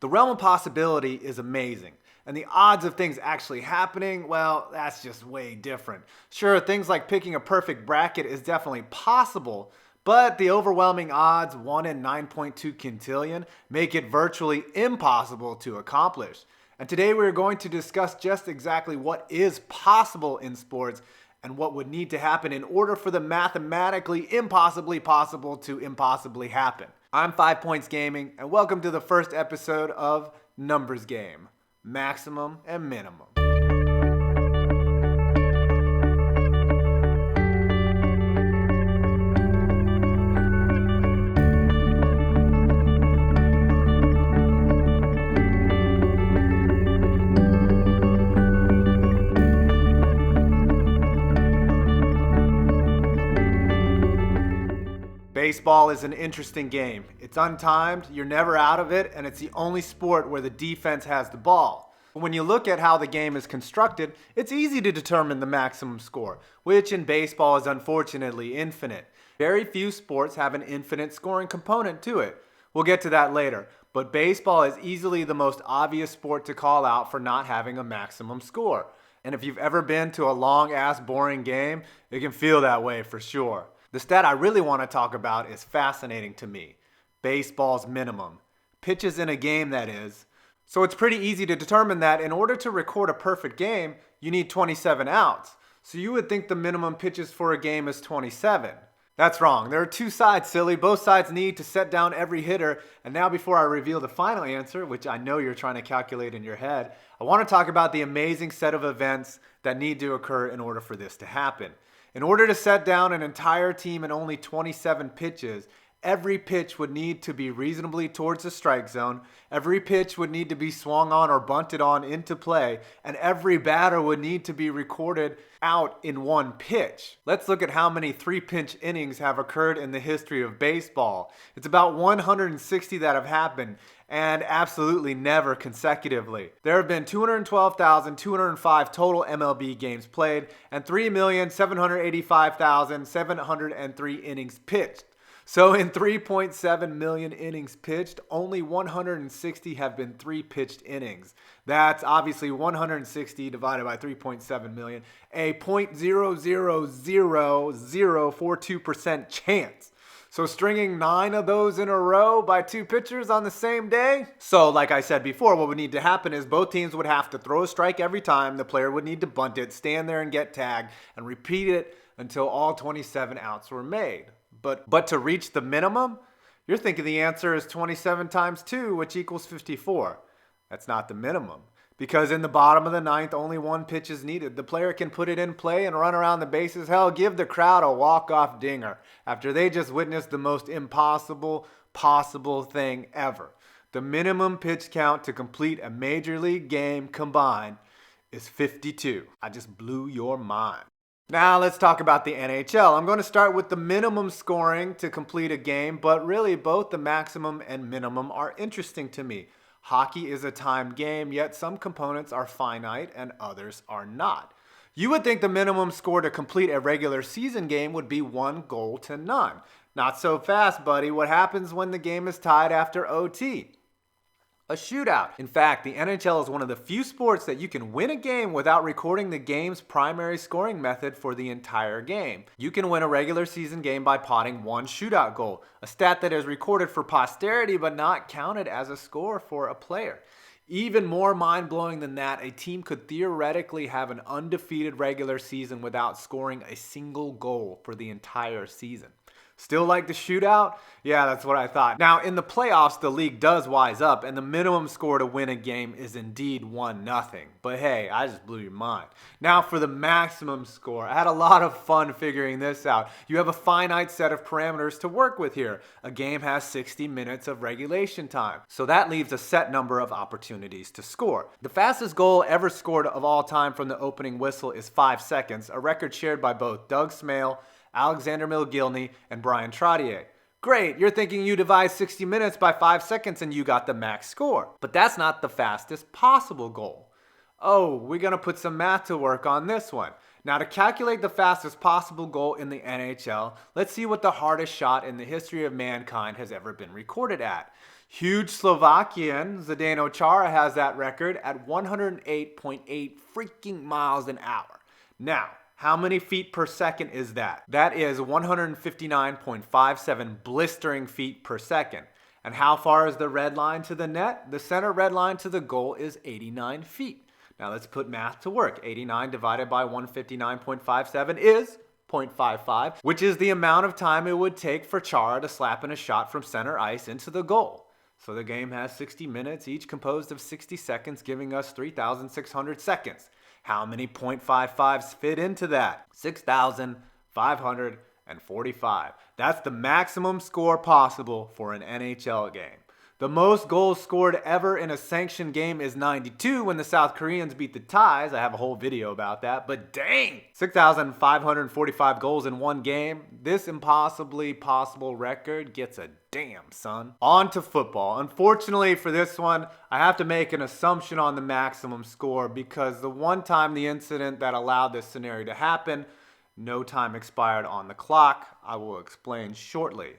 The realm of possibility is amazing, and the odds of things actually happening, well, that's just way different. Sure, things like picking a perfect bracket is definitely possible, but the overwhelming odds, 1 in 9.2 quintillion, make it virtually impossible to accomplish. And today we're going to discuss just exactly what is possible in sports and what would need to happen in order for the mathematically impossibly possible to impossibly happen. I'm 5 Points Gaming, and welcome to the first episode of Numbers Game, Maximum and Minimum. Baseball is an interesting game. It's untimed, you're never out of it, and it's the only sport where the defense has the ball. When you look at how the game is constructed, it's easy to determine the maximum score, which in baseball is unfortunately infinite. Very few sports have an infinite scoring component to it. We'll get to that later, but baseball is easily the most obvious sport to call out for not having a maximum score. And if you've ever been to a long-ass boring game, it can feel that way for sure. The stat I really want to talk about is fascinating to me. Baseball's minimum. Pitches in a game, that is. So it's pretty easy to determine that in order to record a perfect game, you need 27 outs. So you would think the minimum pitches for a game is 27. That's wrong. There are two sides, silly. Both sides need to set down every hitter. And now before I reveal the final answer, which I know you're trying to calculate in your head, I want to talk about the amazing set of events that need to occur in order for this to happen. In order to set down an entire team in only 27 pitches, every pitch would need to be reasonably towards the strike zone, every pitch would need to be swung on or bunted on into play, and every batter would need to be recorded out in one pitch. Let's look at how many three-pitch innings have occurred in the history of baseball. It's about 160 that have happened, and absolutely never consecutively. There have been 212,205 total MLB games played and 3,785,703 innings pitched. So in 3.7 million innings pitched, only 160 have been three-pitched innings. That's obviously 160 divided by 3.7 million, a 0.0000042% chance. So stringing 9 of those in a row by two pitchers on the same day? So like I said before, what would need to happen is both teams would have to throw a strike every time, the player would need to bunt it, stand there and get tagged, and repeat it until all 27 outs were made. But to reach the minimum, you're thinking the answer is 27 times 2, which equals 54. That's not the minimum. Because in the bottom of the ninth, only one pitch is needed. The player can put it in play and run around the bases. Hell, give the crowd a walk-off dinger after they just witnessed the most impossible possible thing ever. The minimum pitch count to complete a major league game combined is 52. I just blew your mind. Now let's talk about the NHL. I'm going to start with the minimum scoring to complete a game, but really both the maximum and minimum are interesting to me. Hockey is a timed game, yet some components are finite and others are not. You would think the minimum score to complete a regular season game would be 1 goal to none. Not so fast, buddy. What happens when the game is tied after OT? A shootout. In fact, the NHL is one of the few sports that you can win a game without recording the game's primary scoring method for the entire game. You can win a regular season game by potting 1 shootout goal, a stat that is recorded for posterity but not counted as a score for a player. Even more mind-blowing than that, a team could theoretically have an undefeated regular season without scoring a single goal for the entire season. Still like the shootout? Yeah, that's what I thought. Now, in the playoffs, the league does wise up, and the minimum score to win a game is indeed 1-0. But hey, I just blew your mind. Now for the maximum score. I had a lot of fun figuring this out. You have a finite set of parameters to work with here. A game has 60 minutes of regulation time, so that leaves a set number of opportunities to score. The fastest goal ever scored of all time from the opening whistle is 5 seconds, a record shared by both Doug Smale, Alexander Milgilny, and Brian Trottier. Great, you're thinking you divide 60 minutes by 5 seconds and you got the max score. But that's not the fastest possible goal. Oh, we're going to put some math to work on this one. Now to calculate the fastest possible goal in the NHL, let's see what the hardest shot in the history of mankind has ever been recorded at. Huge Slovakian Zdeno Chara has that record at 108.8 freaking miles an hour. Now, how many feet per second is that? That is 159.57 blistering feet per second. And how far is the red line to the net? The center red line to the goal is 89 feet. Now let's put math to work. 89 divided by 159.57 is 0.55, which is the amount of time it would take for Chara to slap in a shot from center ice into the goal. So the game has 60 minutes, each composed of 60 seconds, giving us 3,600 seconds. How many .55s fit into that? 6,545. That's the maximum score possible for an NHL game. The most goals scored ever in a sanctioned game is 92 when the South Koreans beat the Thais. I have a whole video about that, but dang! 6,545 goals in one game. This impossibly possible record gets a damn, son. On to football. Unfortunately for this one, I have to make an assumption on the maximum score because the one time the incident that allowed this scenario to happen, no time expired on the clock. I will explain shortly.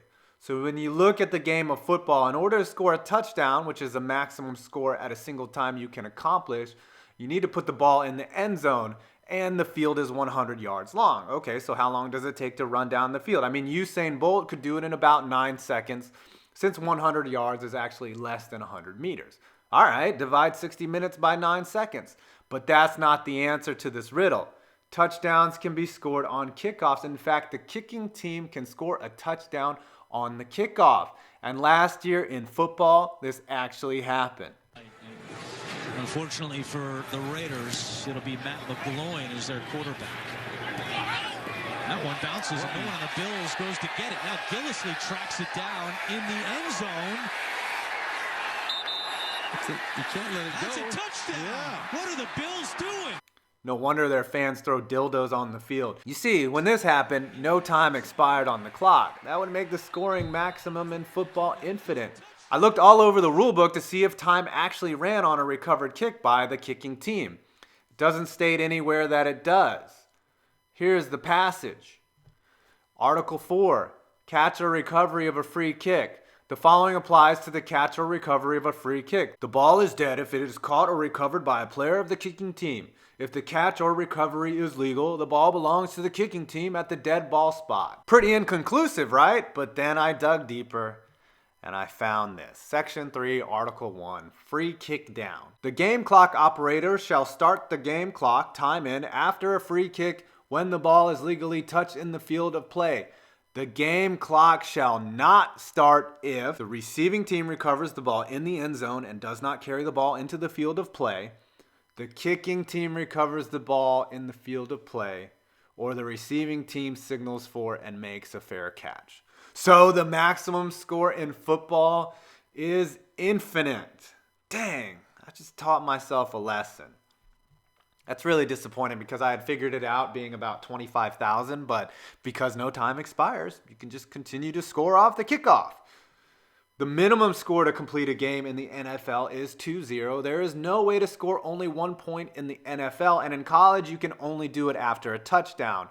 So when you look at the game of football, in order to score a touchdown, which is the maximum score at a single time you can accomplish, you need to put the ball in the end zone, and the field is 100 yards long. Okay, so how long does it take to run down the field? I mean, Usain Bolt could do it in about 9 seconds, since 100 yards is actually less than 100 meters. All right, divide 60 minutes by 9 seconds. But that's not the answer to this riddle. Touchdowns can be scored on kickoffs. In fact, the kicking team can score a touchdown on the kickoff. And last year in football, this actually happened. Unfortunately for the Raiders, it'll be Matt McGloin as their quarterback. That one bounces, and no one on the Bills goes to get it. Now Gillislee tracks it down in the end zone. You can't let it go. That's a touchdown. Yeah. What are the Bills doing? No wonder their fans throw dildos on the field. You see, when this happened, no time expired on the clock. That would make the scoring maximum in football infinite. I looked all over the rulebook to see if time actually ran on a recovered kick by the kicking team. It doesn't state anywhere that it does. Here's the passage. Article 4, catch or recovery of a free kick. The following applies to the catch or recovery of a free kick. The ball is dead if it is caught or recovered by a player of the kicking team. If the catch or recovery is legal, the ball belongs to the kicking team at the dead ball spot. Pretty inconclusive, right? But then I dug deeper and I found this. Section 3, Article 1, free kick down. The game clock operator shall start the game clock time in after a free kick when the ball is legally touched in the field of play. The game clock shall not start if the receiving team recovers the ball in the end zone and does not carry the ball into the field of play, the kicking team recovers the ball in the field of play, or the receiving team signals for and makes a fair catch. So the maximum score in football is infinite. Dang, I just taught myself a lesson. That's really disappointing because I had figured it out being about 25,000, but because no time expires, you can just continue to score off the kickoff. The minimum score to complete a game in the NFL is 2-0. There is no way to score only 1 point in the NFL, and in college you can only do it after a touchdown.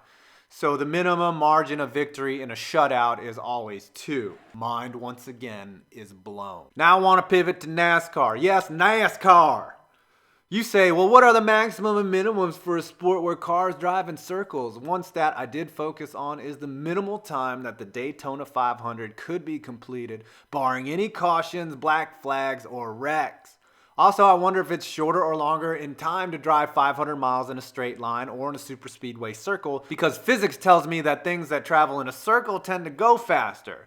So the minimum margin of victory in a shutout is always 2. Mind once again is blown. Now I want to pivot to NASCAR. Yes, NASCAR! You say, well, what are the maximum and minimums for a sport where cars drive in circles? One stat I did focus on is the minimal time that the Daytona 500 could be completed, barring any cautions, black flags, or wrecks. Also, I wonder if it's shorter or longer in time to drive 500 miles in a straight line or in a superspeedway circle, because physics tells me that things that travel in a circle tend to go faster.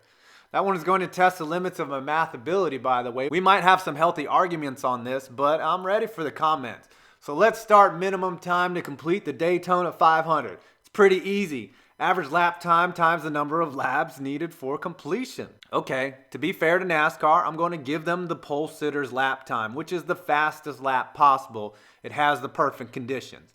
That one is going to test the limits of my math ability, by the way. We might have some healthy arguments on this, but I'm ready for the comments. So let's start minimum time to complete the Daytona 500. It's pretty easy. Average lap time times the number of laps needed for completion. Okay, to be fair to NASCAR, I'm going to give them the pole sitter's lap time, which is the fastest lap possible. It has the perfect conditions.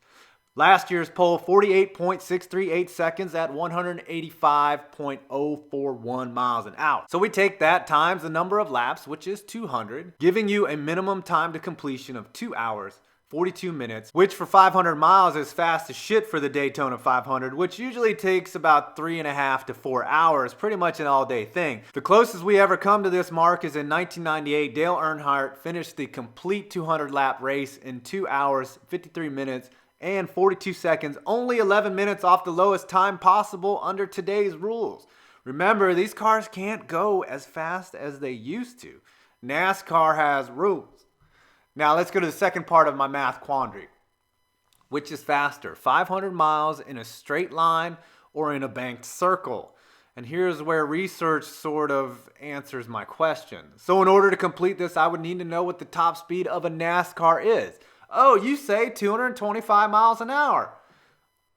Last year's pole, 48.638 seconds at 185.041 miles an hour. So we take that times the number of laps, which is 200, giving you a minimum time to completion of 2 hours, 42 minutes, which for 500 miles is fast as shit for the Daytona 500, which usually takes about 3.5 to 4 hours, pretty much an all-day thing. The closest we ever come to this mark is in 1998. Dale Earnhardt finished the complete 200-lap race in 2 hours, 53 minutes, and 42 seconds, only 11 minutes off the lowest time possible under today's rules. Remember, these cars can't go as fast as they used to. NASCAR has rules. Now let's go to the second part of my math quandary. Which is faster, 500 miles in a straight line or in a banked circle? And here's where research sort of answers my question. So in order to complete this, I would need to know what the top speed of a NASCAR is. Oh, you say 225 miles an hour.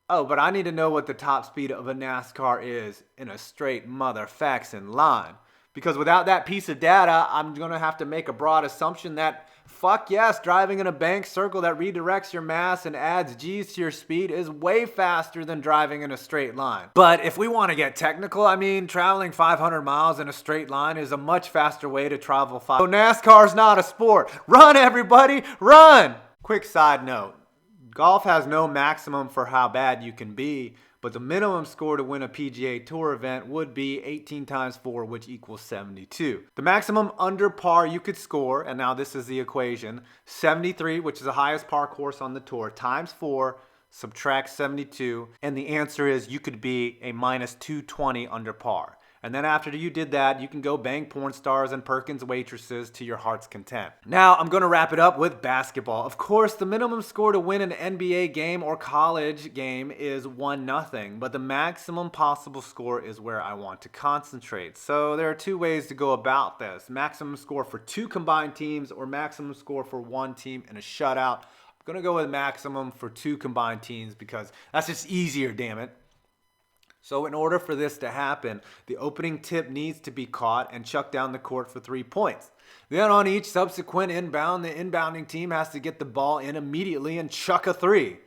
Oh, but I need to know what the top speed of a NASCAR is in a straight motherfucking line. Because without that piece of data, I'm going to have to make a broad assumption that, fuck yes, driving in a bank circle that redirects your mass and adds G's to your speed is way faster than driving in a straight line. But if we want to get technical, I mean, traveling 500 miles in a straight line is a much faster way to travel 5. So NASCAR's not a sport. Run, everybody, run! Quick side note. Golf has no maximum for how bad you can be, but the minimum score to win a PGA Tour event would be 18 times 4, which equals 72. The maximum under par you could score, and now this is the equation, 73, which is the highest par course on the tour, times 4, subtract 72, and the answer is you could be a minus 220 under par. And then after you did that, you can go bang porn stars and Perkins waitresses to your heart's content. Now, I'm going to wrap it up with basketball. Of course, the minimum score to win an NBA game or college game is 1-0, but the maximum possible score is where I want to concentrate. So there are two ways to go about this. Maximum score for 2 combined teams or maximum score for 1 team in a shutout. I'm going to go with maximum for 2 combined teams because that's just easier, damn it. So in order for this to happen, the opening tip needs to be caught and chucked down the court for 3 points. Then on each subsequent inbound, the inbounding team has to get the ball in immediately and chuck a 3.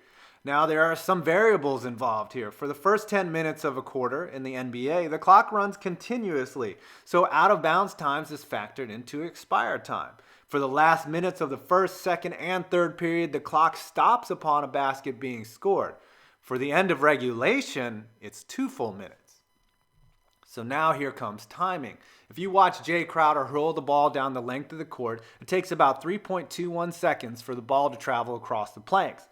Now there are some variables involved here. For the first 10 minutes of a quarter in the NBA, the clock runs continuously, so out of bounds times is factored into expired time. For the last minutes of the first, second, and third period, the clock stops upon a basket being scored. For the end of regulation, it's 2 full minutes. So now here comes timing. If you watch Jay Crowder hurl the ball down the length of the court, it takes about 3.21 seconds for the ball to travel across the planks.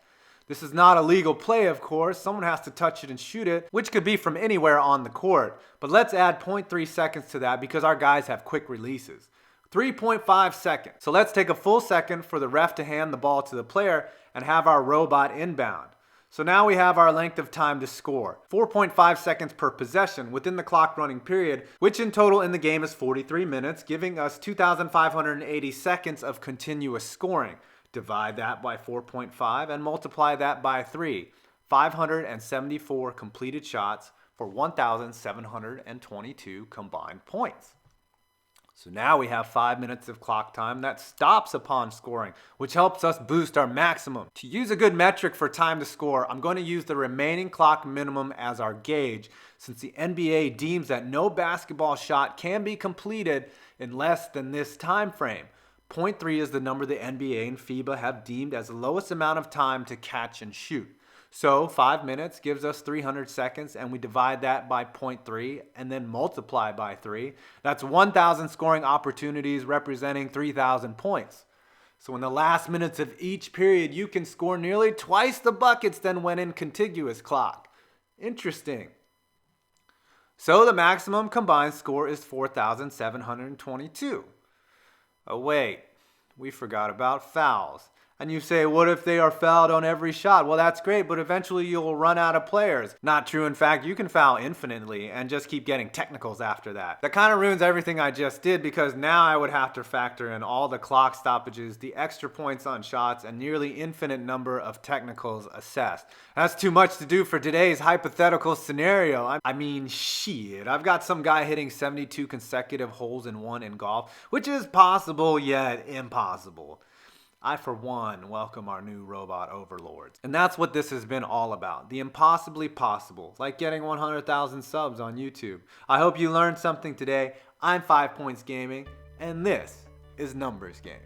This is not a legal play, of course. Someone has to touch it and shoot it, which could be from anywhere on the court. But let's add 0.3 seconds to that because our guys have quick releases. 3.5 seconds. So let's take a full second for the ref to hand the ball to the player and have our robot inbound. So now we have our length of time to score. 4.5 seconds per possession within the clock running period, which in total in the game is 43 minutes, giving us 2,580 seconds of continuous scoring. Divide that by 4.5 and multiply that by 3. 574 completed shots for 1,722 combined points. So now we have 5 minutes of clock time that stops upon scoring, which helps us boost our maximum. To use a good metric for time to score, I'm going to use the remaining clock minimum as our gauge, since the NBA deems that no basketball shot can be completed in less than this time frame. 0.3 is the number the NBA and FIBA have deemed as the lowest amount of time to catch and shoot. So 5 minutes gives us 300 seconds, and we divide that by 0.3 and then multiply by 3. That's 1,000 scoring opportunities representing 3,000 points. So in the last minutes of each period, you can score nearly twice the buckets than when in contiguous clock. Interesting. So the maximum combined score is 4,722. Oh wait, we forgot about fouls. And you say, what if they are fouled on every shot? Well, that's great, but eventually you'll run out of players. Not true. In fact, you can foul infinitely and just keep getting technicals after that. That kind of ruins everything I just did because now I would have to factor in all the clock stoppages, the extra points on shots, and nearly infinite number of technicals assessed. That's too much to do for today's hypothetical scenario. I mean, shit. I've got some guy hitting 72 consecutive holes in one in golf, which is possible yet impossible. I, for one, welcome our new robot overlords. And that's what this has been all about. The impossibly possible, like getting 100,000 subs on YouTube. I hope you learned something today. I'm 5 Points Gaming, and this is Numbers Game.